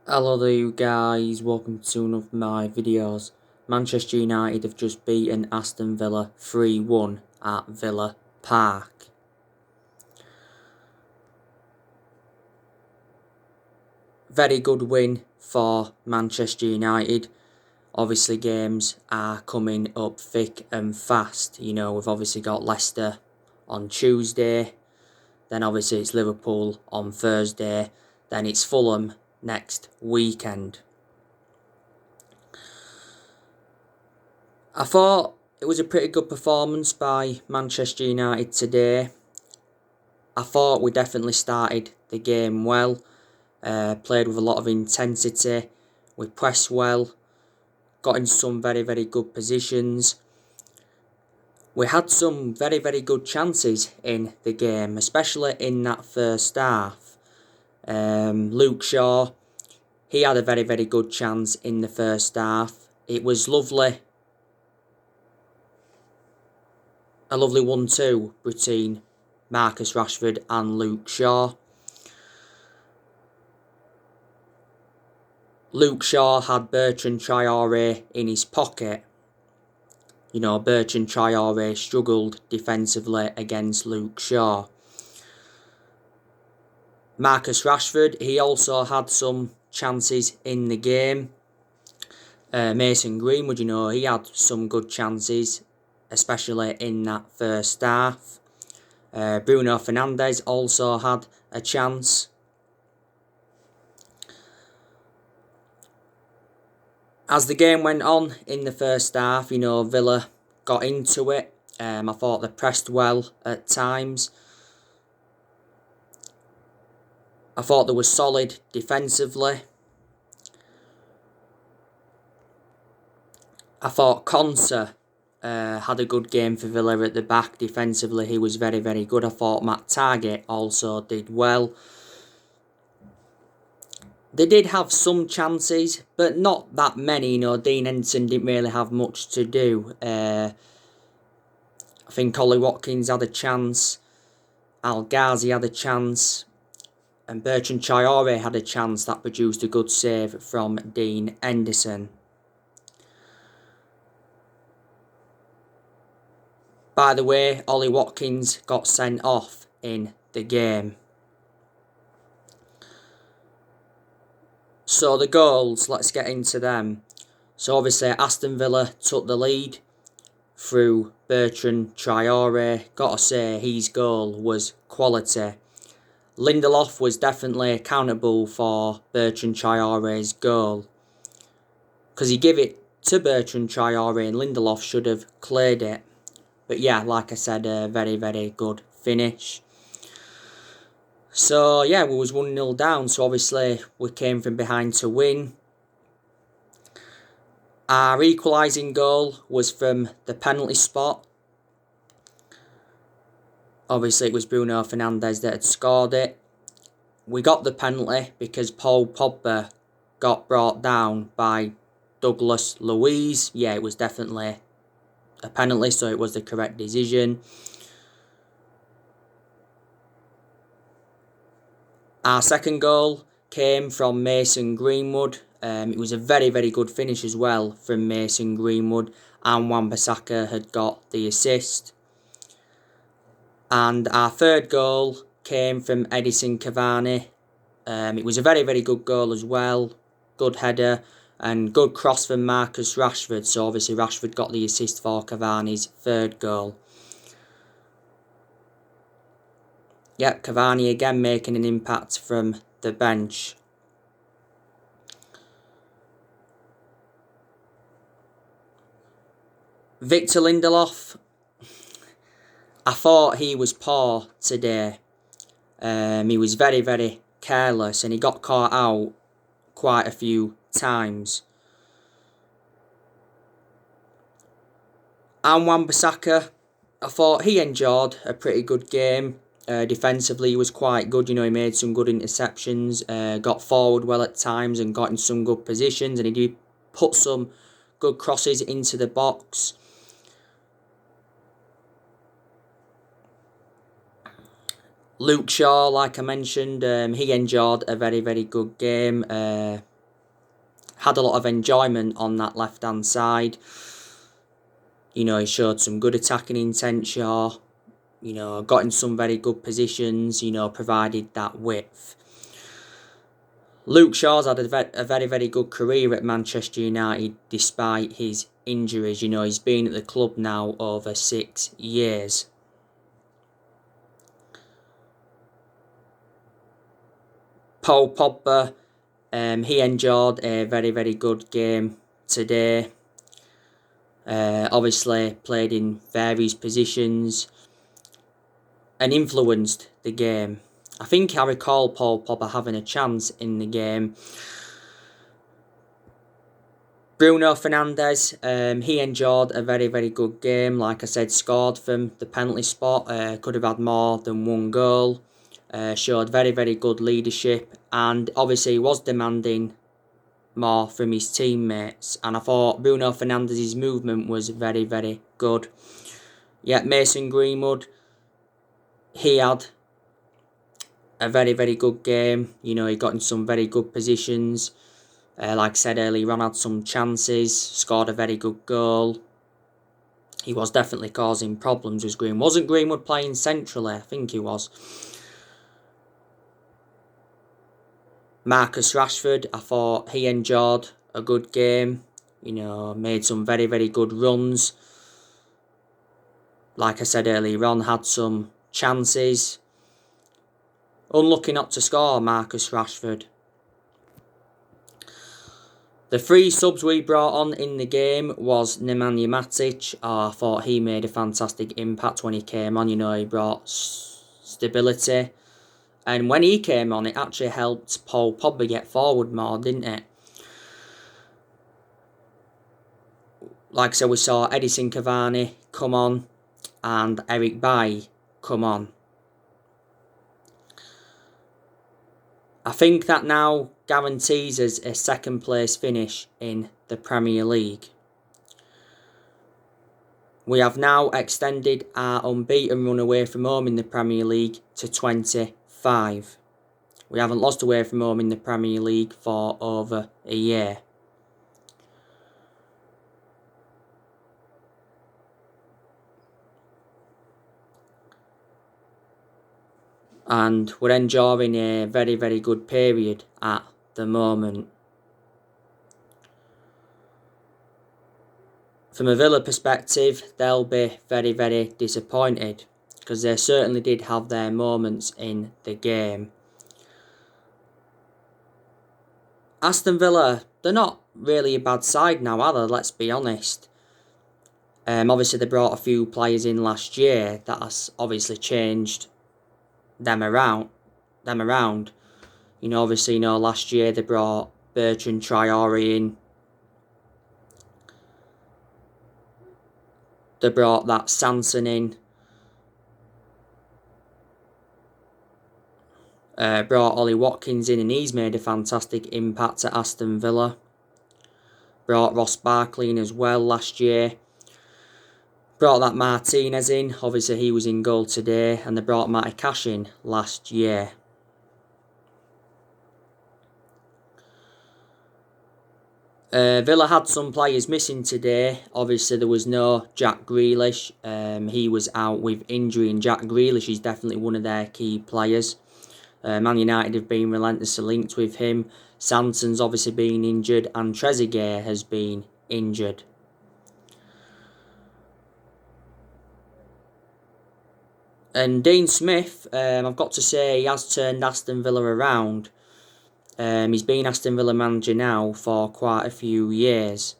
Hello there you guys, welcome to one of my videos. Manchester United have just beaten Aston Villa 3-1 at Villa Park. Very good win for Manchester United. Obviously games are coming up thick and fast. You know, we've obviously got Leicester on Tuesday, then obviously it's Liverpool on Thursday, then it's Fulham next weekend. I thought it was a pretty good performance by Manchester United today. I thought we definitely started the game well, played with a lot of intensity, we pressed well, got in some very good positions. We had some very good chances in the game, especially in that first half. Luke Shaw, he had a very good chance in the first half. It was lovely. A lovely 1-2 between Marcus Rashford and Luke Shaw. Luke Shaw had Bertrand Traore in his pocket. You know, Bertrand Traore struggled defensively against Luke Shaw. Marcus Rashford, he also had some chances in the game. Mason Greenwood, you know, he had some good chances, especially in that first half. Bruno Fernandes also had a chance. As the game went on in the first half, you know, Villa got into it. I thought they pressed well at times. I thought they were solid defensively. I thought Konsa had a good game for Villa at the back. Defensively, he was very good. I thought Matt Targett also did well. They did have some chances, but not that many. You know, Dean Henderson didn't really have much to do. I think Ollie Watkins had a chance. Al Ghazi had a chance. And Bertrand Traore had a chance that produced a good save from Dean Henderson. By the way, Ollie Watkins got sent off in the game. So the goals, let's get into them. So obviously Aston Villa took the lead through Bertrand Traore. Gotta say, his goal was quality. Lindelof was definitely accountable for Bertrand Traore's goal, because he gave it to Bertrand Traore and Lindelof should have cleared it. But yeah, like I said, a very good finish. So yeah, we was 1-0 down, so obviously we came from behind to win. Our equalising goal was from the penalty spot. Obviously it was Bruno Fernandes that had scored it. We got the penalty because Paul Pogba got brought down by Douglas Luiz. Yeah, it was definitely a penalty, so it was the correct decision. Our second goal came from Mason Greenwood. It was a very good finish as well from Mason Greenwood, and Wan-Bissaka had got the assist. And our third goal came from Edinson Cavani. It was a very good goal as well. Good header and good cross from Marcus Rashford. So obviously Rashford got the assist for Cavani's third goal. Yep, Cavani again making an impact from the bench. Victor Lindelof, I thought he was poor today. He was very careless and he got caught out quite a few times. And Wan-Bissaka, I thought he enjoyed a pretty good game. Defensively, he was quite good. You know, he made some good interceptions, got forward well at times and got in some good positions. And he did put some good crosses into the box. Luke Shaw, like I mentioned, he enjoyed a very good game. had a lot of enjoyment on that left-hand side. You know, he showed some good attacking intent, Shaw. You know, got in some very good positions, you know, provided that width. Luke Shaw's had a very, very good career at Manchester United despite his injuries. You know, he's been at the club now over 6 years. Paul Pogba, he enjoyed a very, very good game today. Obviously played in various positions and influenced the game. I think I recall Paul Pogba having a chance in the game. Bruno Fernandes, he enjoyed a very, very good game. Like I said, scored from the penalty spot. Could have had more than one goal. Showed very, very good leadership. And obviously was demanding more from his teammates. And I thought Bruno Fernandes' movement was very, very good. Yeah, Mason Greenwood, he had a very, very good game. You know, he got in some very good positions. Like I said earlier on, had some chances, scored a very good goal. He was definitely causing problems with Greenwood. Wasn't Greenwood playing centrally? I think he was. Marcus Rashford, I thought he enjoyed a good game. You know, made some very, very good runs. Like I said earlier on, had some chances. Unlucky not to score, Marcus Rashford. The 3 subs we brought on in the game was Nemanja Matic. I thought he made a fantastic impact when he came on. You know, he brought stability. And when he came on, it actually helped Paul Pogba get forward more, didn't it? Like I said, we saw Edison Cavani come on and Eric Bailly come on. I think that now guarantees us a second place finish in the Premier League. We have now extended our unbeaten run away from home in the Premier League to 25. We haven't lost away from home in the Premier League for over a year. And we're enjoying a very, very good period at the moment. From a Villa perspective, they'll be very, very disappointed because they certainly did have their moments in the game. Aston Villa, they're not really a bad side now, are they? Let's be honest. Obviously, they brought a few players in last year that has obviously changed them around. You know, obviously, last year they brought Bertrand Traore in. They brought that Sanson in. Brought Ollie Watkins in and he's made a fantastic impact at Aston Villa. Brought Ross Barkley in as well last year. Brought that Martinez in. Obviously he was in goal today. And they brought Matty Cash in last year. Villa had some players missing today. Obviously there was no Jack Grealish. He was out with injury and Jack Grealish is definitely one of their key players. Man United have been relentlessly linked with him. Sanson's obviously been injured and Trezeguet has been injured. And Dean Smith, I've got to say, he has turned Aston Villa around. He's been Aston Villa manager now for quite a few years.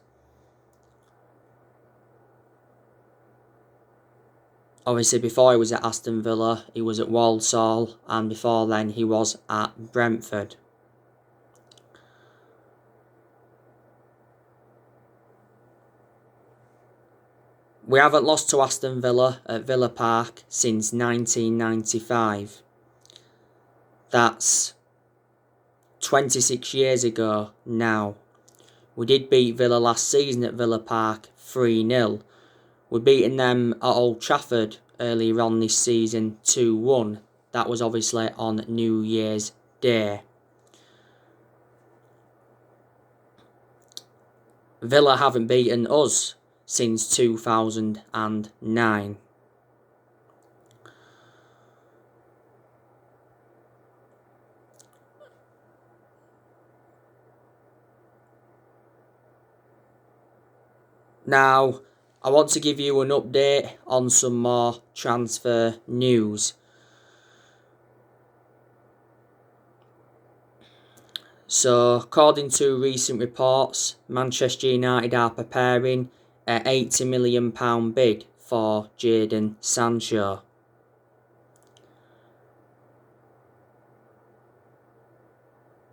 Obviously, before he was at Aston Villa, he was at Walsall, and before then, he was at Brentford. We haven't lost to Aston Villa at Villa Park since 1995. That's 26 years ago now. We did beat Villa last season at Villa Park 3-0. We're beating them at Old Trafford earlier on this season 2-1. That was obviously on New Year's Day. Villa haven't beaten us since 2009. Now, I want to give you an update on some more transfer news. So, according to recent reports, Manchester United are preparing an £80 million bid for Jadon Sancho.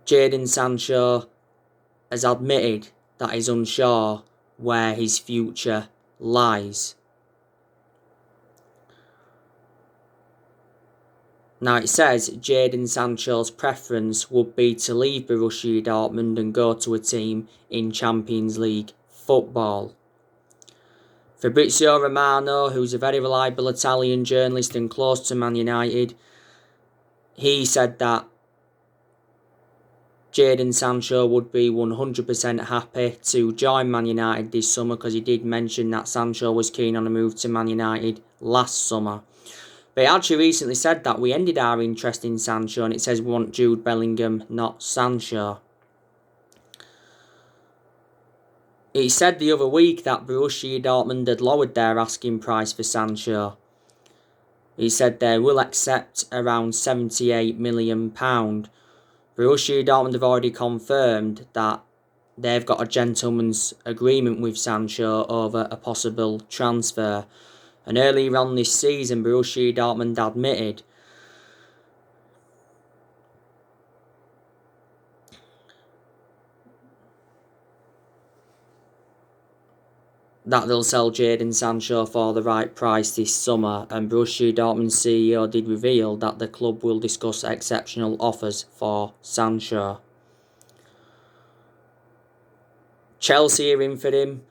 Jadon Sancho has admitted that he's unsure where his future lies. Now it says Jadon Sancho's preference would be to leave Borussia Dortmund and go to a team in Champions League football. Fabrizio Romano, who's a very reliable Italian journalist and close to Man United, he said that Jadon Sancho would be 100% happy to join Man United this summer, because he did mention that Sancho was keen on a move to Man United last summer. But he actually recently said that we ended our interest in Sancho, and it says we want Jude Bellingham, not Sancho. He said the other week that Borussia Dortmund had lowered their asking price for Sancho. He said they will accept around £78 million. Borussia Dortmund have already confirmed that they've got a gentleman's agreement with Sancho over a possible transfer. And earlier on this season, Borussia Dortmund admitted that they'll sell Jadon Sancho for the right price this summer, and Borussia Dortmund's CEO did reveal that the club will discuss exceptional offers for Sancho. Chelsea are in for him.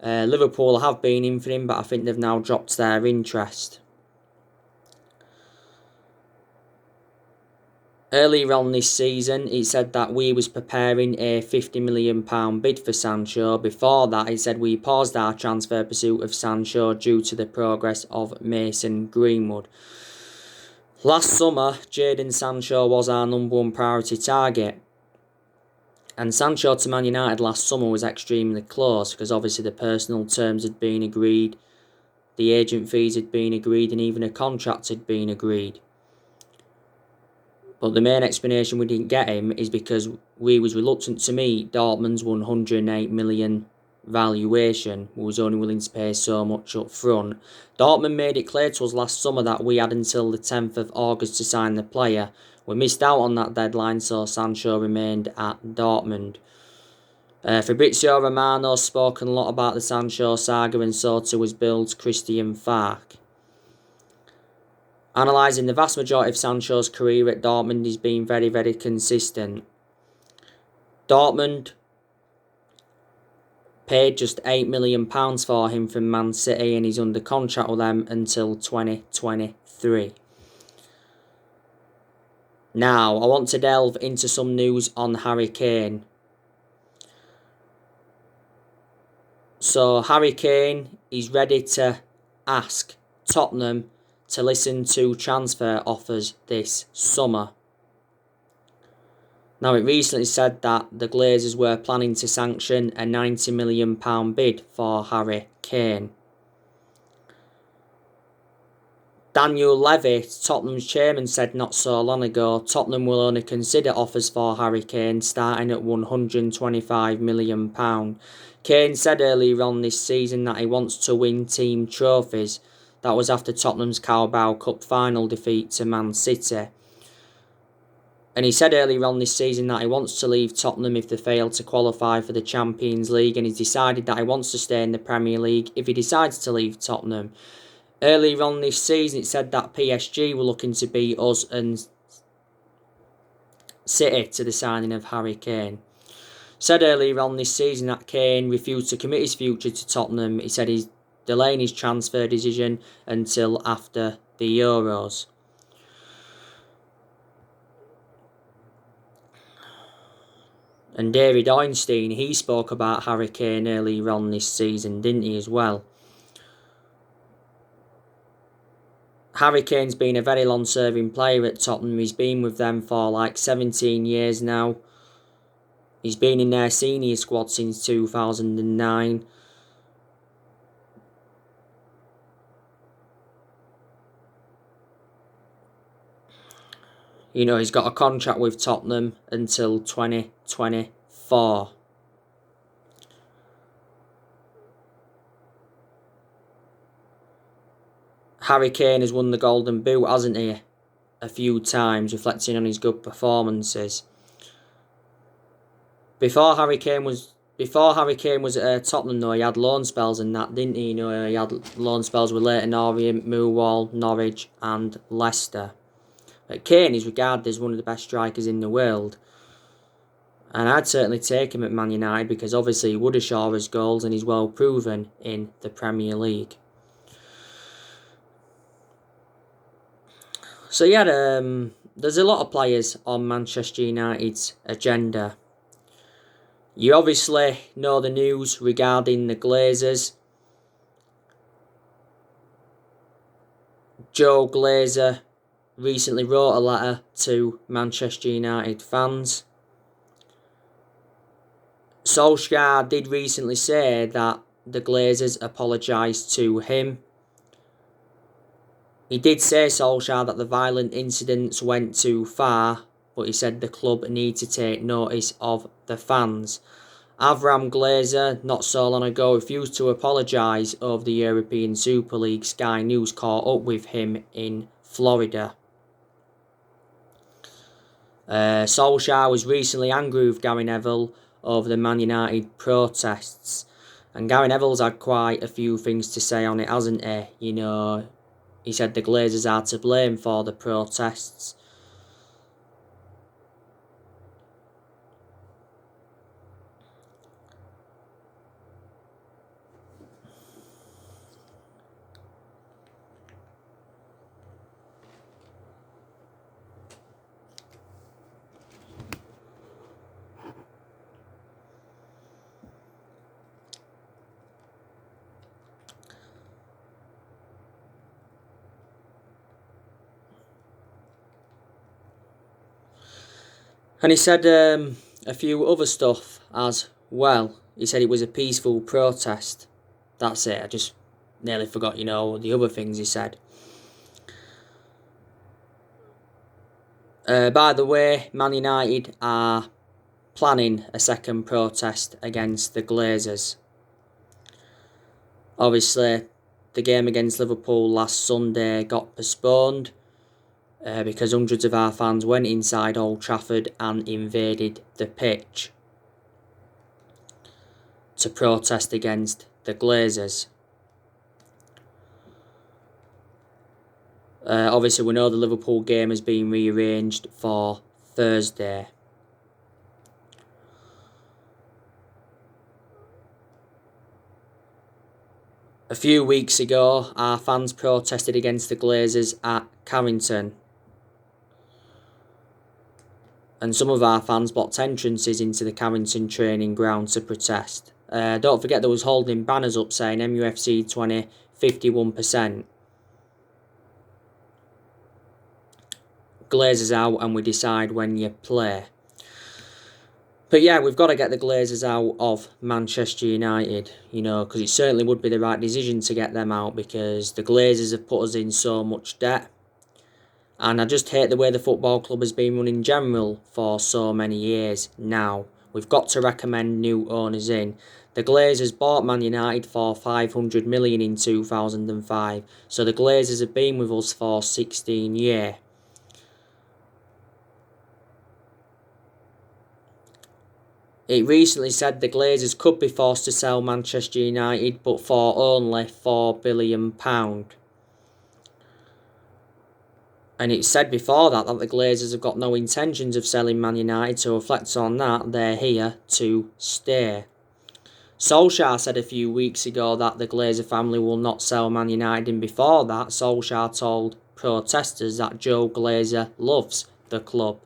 Liverpool have been in for him, but I think they've now dropped their interest. Earlier on this season, he said that we was preparing a £50 million bid for Sancho. Before that, he said we paused our transfer pursuit of Sancho due to the progress of Mason Greenwood. Last summer, Jadon Sancho was our number one priority target. And Sancho to Man United last summer was extremely close, because obviously the personal terms had been agreed, the agent fees had been agreed, and even a contract had been agreed. But the main explanation we didn't get him is because we was reluctant to meet Dortmund's £108 million valuation. We was only willing to pay so much up front. Dortmund made it clear to us last summer that we had until the 10th of August to sign the player. We missed out on that deadline, so Sancho remained at Dortmund. Fabrizio Romano spoken a lot about the Sancho saga, and so too was Bill's Christian Falk. Analysing the vast majority of Sancho's career at Dortmund, he's been very, very consistent. Dortmund paid just £8 million for him from Man City, and he's under contract with them until 2023. Now, I want to delve into some news on Harry Kane. So, Harry Kane is ready to ask Tottenham to listen to transfer offers this summer. Now, it recently said that the Glazers were planning to sanction a £90 million bid for Harry Kane. Daniel Levy, Tottenham's chairman, said not so long ago Tottenham will only consider offers for Harry Kane starting at £125 million. Kane said earlier on this season that he wants to win team trophies. That was after Tottenham's Carabao Cup final defeat to Man City. And he said earlier on this season that he wants to leave Tottenham if they fail to qualify for the Champions League, and he's decided that he wants to stay in the Premier League if he decides to leave Tottenham. Earlier on this season, it said that PSG were looking to beat us and City to the signing of Harry Kane. Said earlier on this season that Kane refused to commit his future to Tottenham. He said he's delaying his transfer decision until after the Euros. And David Ornstein, he spoke about Harry Kane earlier on this season, didn't he, as well? Harry Kane's been a very long-serving player at Tottenham. He's been with them for like 17 years now. He's been in their senior squad since 2009. You know, he's got a contract with Tottenham until 2024. Harry Kane has won the Golden Boot, hasn't he? A few times, reflecting on his good performances. Before Harry Kane was at Tottenham, though, he had loan spells and that, didn't he? You know, he had loan spells with Leyton Orient, Millwall, Norwich, and Leicester. But Kane is regarded as one of the best strikers in the world. And I'd certainly take him at Man United because obviously he would assure us goals and he's well proven in the Premier League. So yeah, there's a lot of players on Manchester United's agenda. You obviously know the news regarding the Glazers. Joe Glazer recently wrote a letter to Manchester United fans. Solskjaer did recently say that the Glazers apologised to him. He did say, Solskjaer, that the violent incidents went too far, but he said the club need to take notice of the fans. Avram Glazer, not so long ago, refused to apologise over the European Super League. Sky News caught up with him in Florida. Solskjaer was recently angry with Gary Neville over the Man United protests. And Gary Neville's had quite a few things to say on it, hasn't he? You know, he said the Glazers are to blame for the protests. And he said a few other stuff as well. He said it was a peaceful protest. That's it. I just nearly forgot, you know, the other things he said. By the way, Man United are planning a second protest against the Glazers. Obviously, the game against Liverpool last Sunday got postponed because hundreds of our fans went inside Old Trafford and invaded the pitch to protest against the Glazers. Obviously, we know the Liverpool game has been rearranged for Thursday. A few weeks ago, our fans protested against the Glazers at Carrington. And some of our fans blocked entrances into the Carrington training ground to protest. Don't forget there was holding banners up saying MUFC 20, 51%. Glazers out and we decide when you play. But yeah, we've got to get the Glazers out of Manchester United, you know, because it certainly would be the right decision to get them out because the Glazers have put us in so much debt. And I just hate the way the football club has been run in general for so many years now. We've got to recommend new owners in. The Glazers bought Man United for $500 million in 2005. So the Glazers have been with us for 16 years. It recently said the Glazers could be forced to sell Manchester United, but for only £4 billion. And it said before that the Glazers have got no intentions of selling Man United, to reflect on that, they're here to stay. Solskjaer said a few weeks ago that the Glazer family will not sell Man United, and before that, Solskjaer told protesters that Joe Glazer loves the club.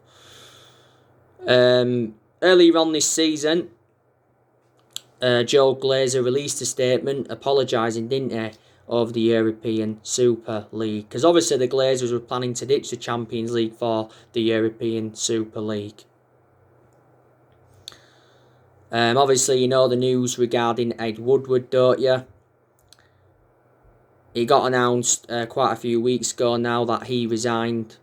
Earlier on this season, Joe Glazer released a statement apologising, didn't he, over the European Super League. Because obviously the Glazers were planning to ditch the Champions League for the European Super League. Obviously, you know the news regarding Ed Woodward, don't you? It got announced quite a few weeks ago now that he resigned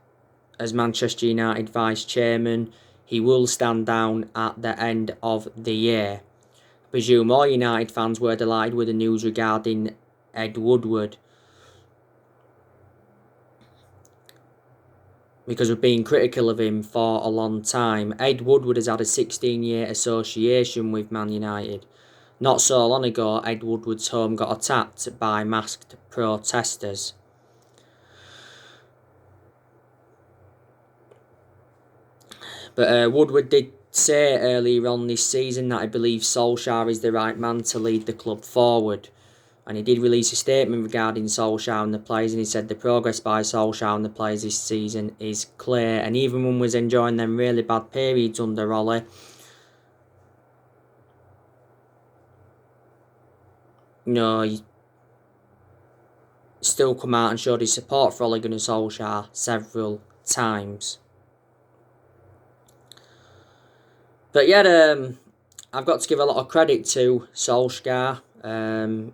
as Manchester United Vice Chairman. He will stand down at the end of the year. I presume all United fans were delighted with the news regarding Ed Woodward, because we've been critical of him for a long time. Ed Woodward has had a 16-year association with Man United. Not so long ago, Ed Woodward's home got attacked by masked protesters. But Woodward did say earlier on this season that I believe Solskjaer is the right man to lead the club forward. And he did release a statement regarding Solskjaer and the players, and he said the progress by Solskjaer and the players this season is clear. And even when we was enjoying them really bad periods under Ollie, you know, he still come out and showed his support for Ole Gunnar Solskjaer several times. But yeah, I've got to give a lot of credit to Solskjaer.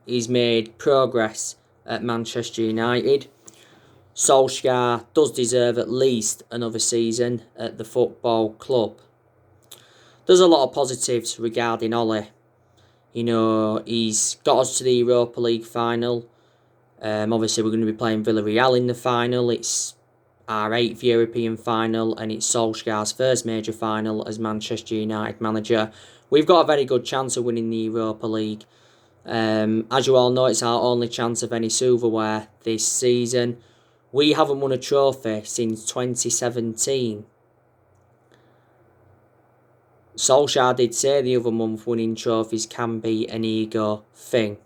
He's made progress at Manchester United. Solskjaer does deserve at least another season at the football club. There's a lot of positives regarding Ole. You know, he's got us to the Europa League final. Obviously, we're going to be playing Villarreal in the final. It's our 8th European final, and it's Solskjaer's first major final as Manchester United manager. We've got a very good chance of winning the Europa League. As you all know, it's our only chance of any silverware this season. We haven't won a trophy since 2017. Solskjaer did say the other month winning trophies can be an ego thing.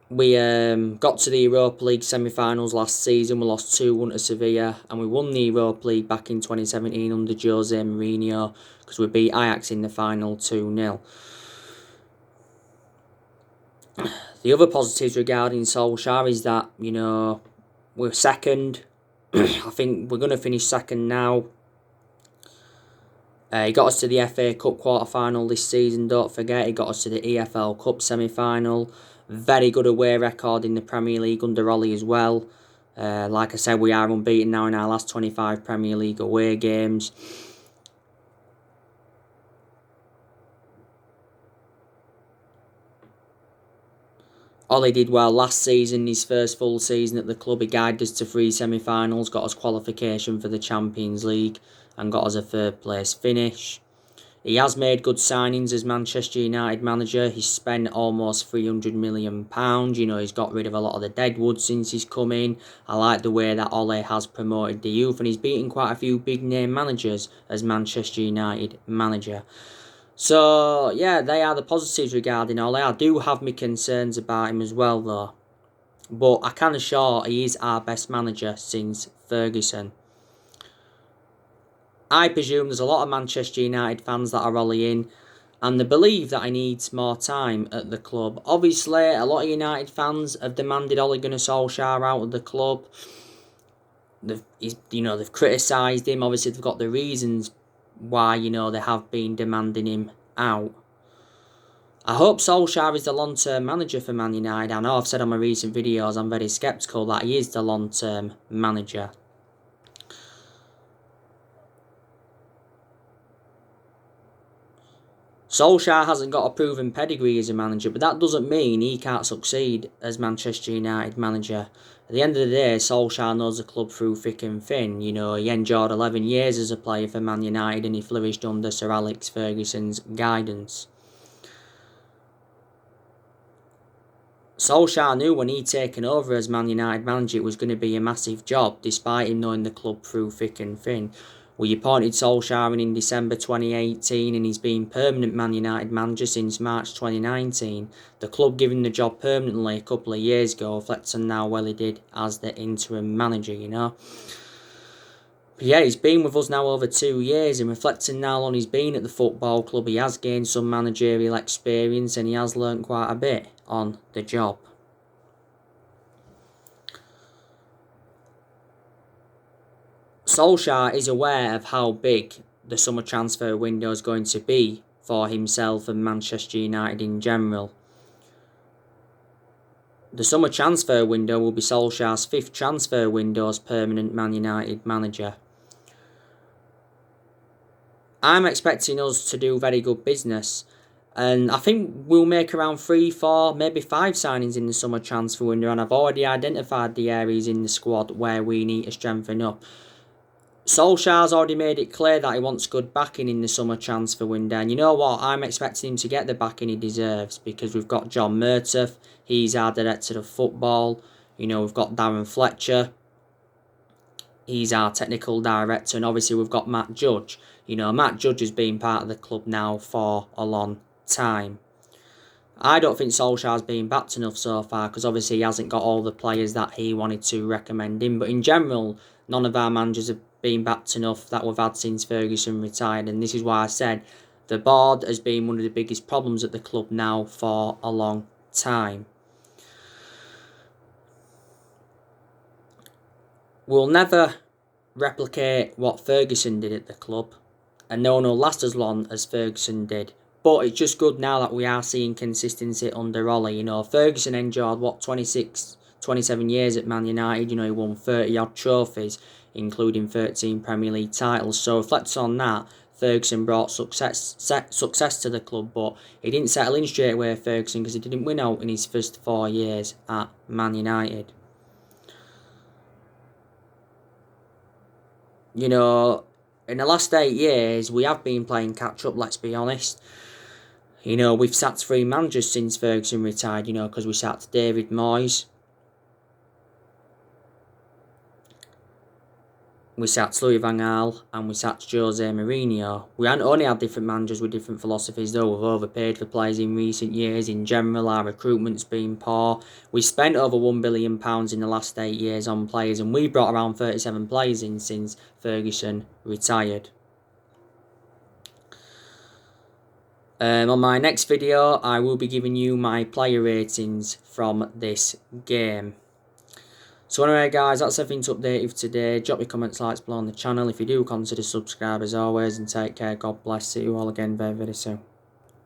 We got to the Europa League semi-finals last season. We lost 2-1 to Sevilla, and we won the Europa League back in 2017 under Jose Mourinho because we beat Ajax in the final 2-0. The other positives regarding Solskjaer is that, you know, we're second. I think we're going to finish second now. He got us to the FA Cup quarter-final this season, don't forget. He got us to the EFL Cup semi-final. Very good away record in the Premier League under Ollie as well. Like I said, we are unbeaten now in our last 25 Premier League away games. Ollie did well last season, his first full season at the club. He guided us to 3 semi-finals, got us qualification for the Champions League, and got us a 3rd place finish. He has made good signings as Manchester United manager. He's spent almost £300 million. You know, he's got rid of a lot of the deadwood since he's come in. I like the way that Ole has promoted the youth, and he's beaten quite a few big-name managers as Manchester United manager. So, yeah, they are the positives regarding Ole. I do have my concerns about him as well, though. But I can assure he is our best manager since Ferguson. I presume there's a lot of Manchester United fans that are Ole in, and they believe that he needs more time at the club. Obviously, a lot of United fans have demanded Ole Gunnar Solskjaer out of the club. They've criticised him. Obviously, they've got the reasons why, they have been demanding him out. I hope Solskjaer is the long-term manager for Man United. I know I've said on my recent videos I'm very sceptical that he is the long-term manager. Solskjaer hasn't got a proven pedigree as a manager, but that doesn't mean he can't succeed as Manchester United manager. At the end of the day, Solskjaer knows the club through thick and thin. He endured 11 years as a player for Man United, and he flourished under Sir Alex Ferguson's guidance. Solskjaer knew when he'd taken over as Man United manager it was going to be a massive job, despite him knowing the club through thick and thin. We appointed Solskjaer in December 2018 and he's been permanent Man United manager since March 2019. The club giving the job permanently a couple of years ago reflects on how well he did as the interim manager, you know. But yeah, he's been with us now over 2 years, and reflecting now on he's been at the football club, he has gained some managerial experience and he has learnt quite a bit on the job. Solskjaer is aware of how big the summer transfer window is going to be for himself and Manchester United in general. The summer transfer window will be Solskjaer's 5th transfer window as permanent Man United manager. I'm expecting us to do very good business, and I think we'll make around 3, 4, maybe 5 signings in the summer transfer window, and I've already identified the areas in the squad where we need to strengthen up. Solskjaer's already made it clear that he wants good backing in the summer transfer window, and you know what, I'm expecting him to get the backing he deserves, because we've got John Murtough, he's our director of football, you know, we've got Darren Fletcher, he's our technical director, and obviously we've got Matt Judge. You know, Matt Judge has been part of the club now for a long time. I don't think Solskjaer's been backed enough so far, because obviously he hasn't got all the players that he wanted to recommend him. But in general, none of our managers have been backed enough that we've had since Ferguson retired. And this is why I said the board has been one of the biggest problems at the club now for a long time. We'll never replicate what Ferguson did at the club, and no one will last as long as Ferguson did. But it's just good now that we are seeing consistency under Ollie. You know, Ferguson endured, 26, 27 years at Man United. You know, he won 30-odd trophies, including 13 Premier League titles. So reflects on that, Ferguson brought success to the club, but he didn't settle in straight away, Ferguson, because he didn't win out in his first 4 years at Man United. You know, in the last 8 years, we have been playing catch-up, let's be honest. You know, we've sacked 3 managers since Ferguson retired, you know, because we sacked David Moyes, we sacked Louis van Gaal, and we sacked Jose Mourinho. We haven't only had different managers with different philosophies though. We've overpaid for players in recent years. In general, our recruitment's been poor. We spent over £1 billion in the last 8 years on players, and we brought around 37 players in since Ferguson retired. On my next video, I will be giving you my player ratings from this game. So anyway guys, that's everything to update you for today. Drop your comments, likes below on the channel. If you do, consider subscribe as always, and take care. God bless. See you all again very, very soon.